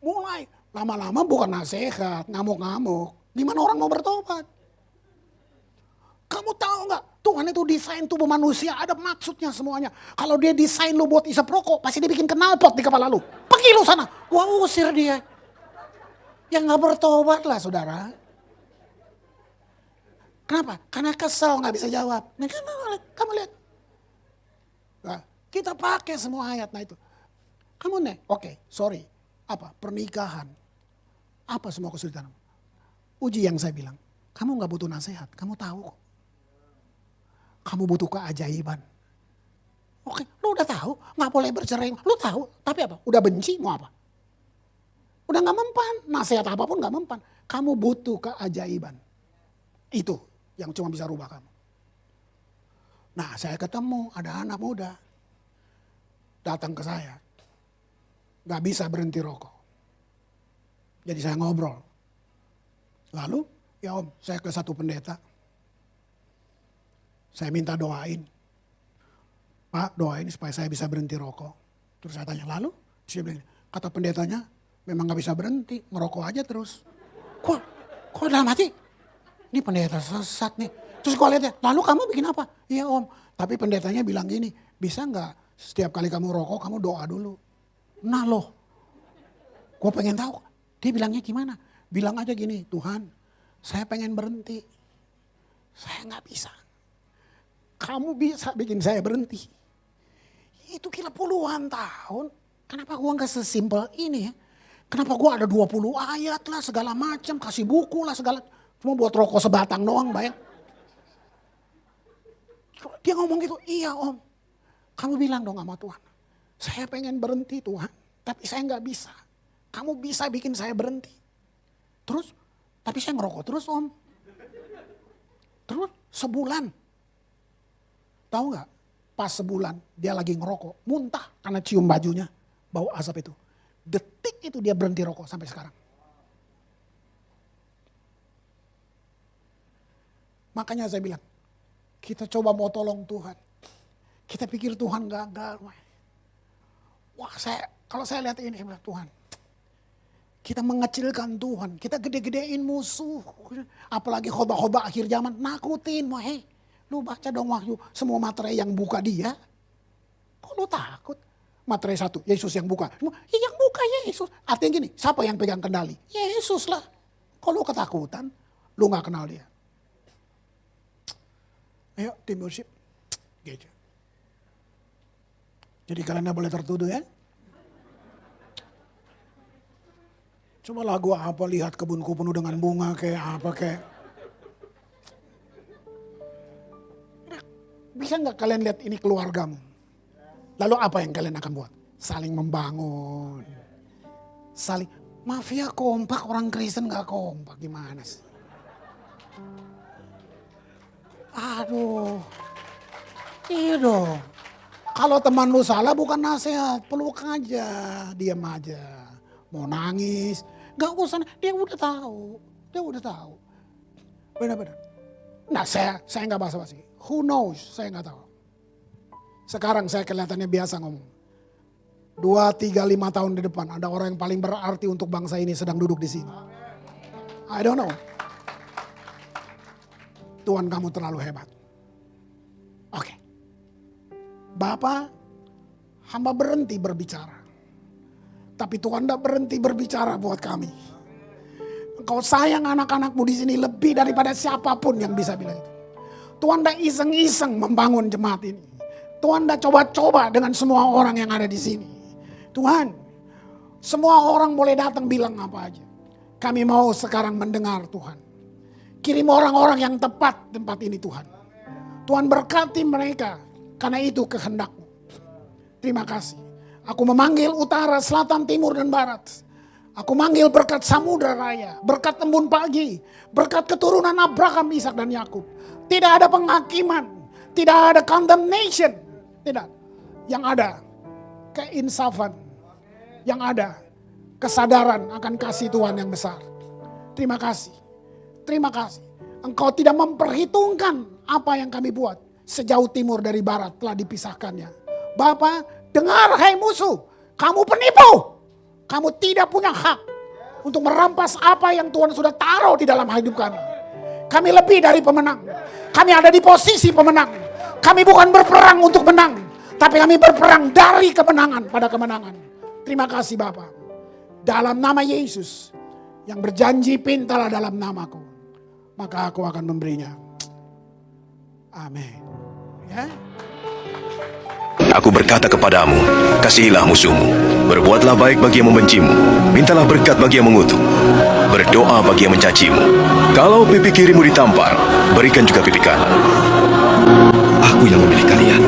Mulai lama-lama bukan nasihat, ngamuk-ngamuk. Gimana orang mau bertobat? Kamu tahu nggak? Tuhan itu desain tubuh manusia ada maksudnya semuanya. Kalau dia desain lu buat isap rokok, pasti dia bikin knalpot di kepala lu. Pergi lu sana, gua usir dia. Yang nggak bertobat lah saudara. Kenapa? Karena kesel nggak bisa jawab. Nah, kamu lihat. Nah, Kita pakai semua ayat. Nah itu. Kamu nih, oke, sorry. Apa? Pernikahan. Apa semua kesulitan? Uji yang saya bilang. Kamu gak butuh nasihat, kamu tahu kok. Kamu butuh keajaiban. Oke, lu udah tahu, gak boleh bercerai. Lu tahu, tapi apa? Udah benci, mau apa? Udah gak mempan, nasihat apapun gak mempan. Kamu butuh keajaiban. Itu yang cuma bisa rubah kamu. Nah, saya ketemu ada anak muda. Datang ke saya. Gak bisa berhenti rokok. Jadi saya ngobrol. Lalu, ya om, saya ke satu pendeta. Saya minta doain. Pak, doain supaya saya bisa berhenti rokok. Terus saya tanya, lalu? Saya bilang, kata pendetanya, memang gak bisa berhenti, ngerokok aja terus. Kok dalam hati? Ini pendeta sesat nih. Terus gue lihat ya, lalu kamu bikin apa? Iya om, tapi pendetanya bilang gini, bisa gak setiap kali kamu rokok, kamu doa dulu. Nah loh, gue pengen tahu, dia bilangnya gimana? Bilang aja gini, Tuhan, saya pengen berhenti. Saya gak bisa. Kamu bisa bikin saya berhenti. Itu kira puluhan tahun. Kenapa gua gak sesimpel ini ya? Kenapa gua ada 20 ayat lah segala macam. Kasih buku lah segala. Cuma buat rokok sebatang doang bayang. Dia ngomong gitu, iya om. Kamu bilang dong sama Tuhan. Saya pengen berhenti Tuhan. Tapi saya gak bisa. Kamu bisa bikin saya berhenti. Terus, tapi saya ngerokok terus om. Terus sebulan. Tahu nggak? Pas sebulan dia lagi ngerokok, muntah karena cium bajunya, bau asap itu. Detik itu dia berhenti rokok sampai sekarang. Makanya saya bilang, kita coba mau tolong Tuhan. Kita pikir Tuhan gagal. Wah kalau saya lihat ini, saya bilang Tuhan. Kita mengecilkan Tuhan, kita gede-gedein musuh. Apalagi khotbah-khotbah akhir zaman, nakutin. Lu baca dong Wahyu, semua materai yang buka dia. Kok lu takut? Materai 1, Yesus yang buka. Yang buka Yesus. Artinya gini, siapa yang pegang kendali? Yesus lah. Kok lu ketakutan? Lu gak kenal dia. Ayo tim worship. Gitu. Jadi kalian gak boleh tertuduh ya. Coba lagu apa, lihat kebunku penuh dengan bunga kayak apa kayak. Bisa nggak kalian lihat ini keluargamu? Lalu apa yang kalian akan buat? Saling membangun. Mafia kompak, orang Kristen nggak kompak, gimana sih? Aduh. Iya dong. Kalau teman lu salah bukan nasihat, peluk aja, diam aja. Mau nangis, nggak usah. Dia udah tahu. Benar-benar. Nah saya nggak basa-basi. Who knows? Saya nggak tahu. Sekarang saya kelihatannya biasa ngomong. 2, 3, 5 tahun di depan ada orang yang paling berarti untuk bangsa ini sedang duduk di sini. I don't know. Tuhan kamu terlalu hebat. Oke. Bapak, hamba berhenti berbicara. Tapi Tuhan tidak berhenti berbicara buat kami. Engkau sayang anak-anakmu di sini lebih daripada siapapun yang bisa bilang itu. Tuhan tidak iseng-iseng membangun jemaat ini. Tuhan tidak coba-coba dengan semua orang yang ada di sini. Tuhan, semua orang boleh datang bilang apa aja. Kami mau sekarang mendengar Tuhan. Kirim orang-orang yang tepat tempat ini Tuhan. Tuhan berkati mereka karena itu kehendak-Mu. Terima kasih. Aku memanggil utara, selatan, timur, dan barat. Aku manggil berkat samudra raya, berkat embun pagi, berkat keturunan Abraham, Ishak dan Yakub. Tidak ada penghakiman, tidak ada condemnation, tidak. Yang ada keinsafan, yang ada kesadaran akan kasih Tuhan yang besar. Terima kasih, terima kasih. Engkau tidak memperhitungkan apa yang kami buat. Sejauh timur dari barat telah dipisahkannya. Bapa, dengar hai musuh, kamu penipu. Kamu tidak punya hak untuk merampas apa yang Tuhan sudah taruh di dalam hidup kami. Kami lebih dari pemenang. Kami ada di posisi pemenang. Kami bukan berperang untuk menang, tapi kami berperang dari kemenangan pada kemenangan. Terima kasih Bapa. Dalam nama Yesus yang berjanji pintalah dalam namaku, maka aku akan memberinya. Amin. Ya. Aku berkata kepadamu, kasihilah musuhmu, berbuatlah baik bagi yang membencimu, mintalah berkat bagi yang mengutuk, berdoa bagi yang mencacimu. Kalau pipi kirimu ditampar, berikan juga pipi kanan. Aku yang memilih kalian.